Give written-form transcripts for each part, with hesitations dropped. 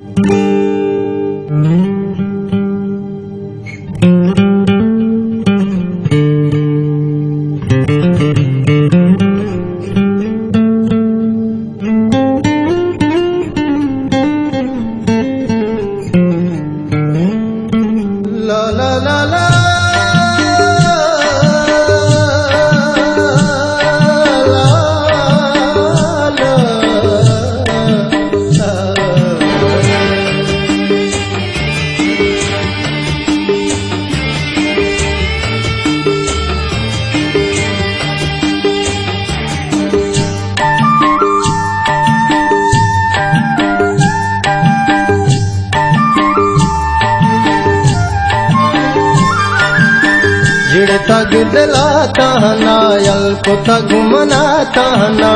जिड़ तग दिलाता ना यल को तग मनाता ना,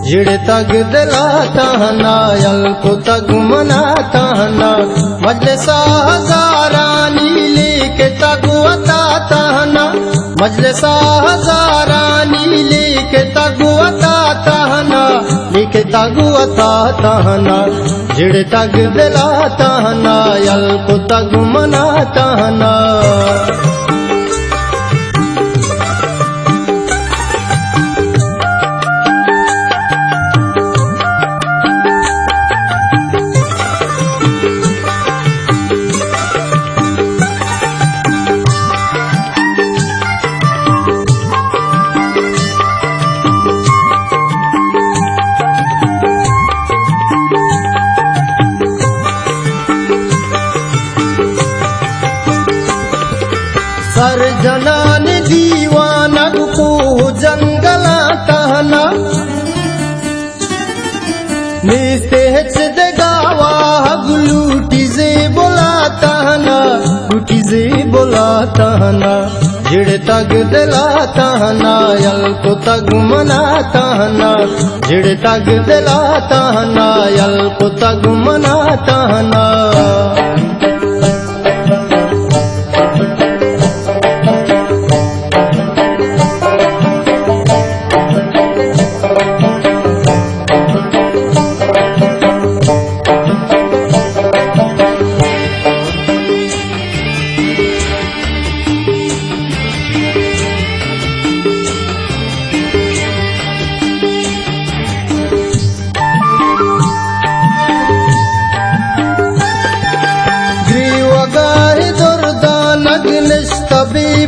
जिड़ तग दिलाता ना यल को तग मनाता ना, मजलिसा हजारानी लेके तग बताता ना, मजलिसा हजारानी लेके तग बताता ना, लेके तग बताता ना, जिड़ तग दिलाता ना यल को तग मनाता ना। सर जनान दीवाना को जंगला तहना, निस्तेज देगावा लूटी जे बोलाता ना, लूटी जे बोलाता ना, जिड़ तग दिलाता ना यल को तग मनाता ना, जिड़ तग दिलाता ना यल को तग मनाता ना।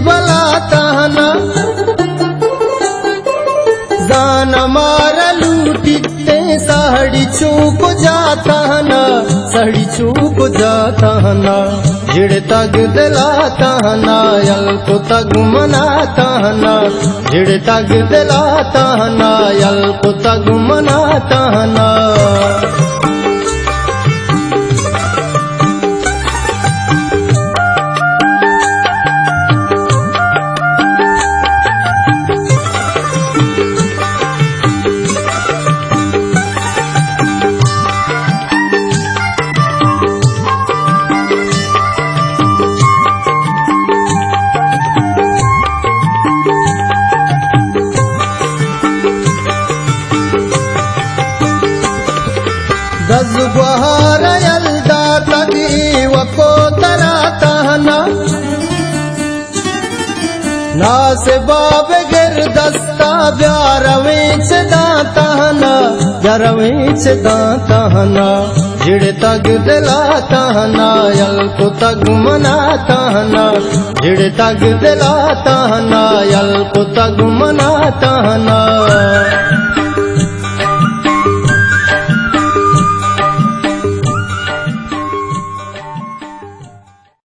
बलाता ना जान मारा लूटीते साड़ी चूक जाता ना, साड़ी चूक जाता ना, जिड़ तग दिलाता ना यल को तग मनाता ना, जिड़ तग दिलाता ना यल को तग मनाता ना। दज गुहार यल्दा तगी वको तराता ना, नासे बाब गिरदस्ता ब्यारवेच दाता ना, ब्यारवेच दाता ना, जिड़ तग दिलाता ना यल को तग मनाता ना, जिड़ तग दिलाता ना यल को तग मनाता ना।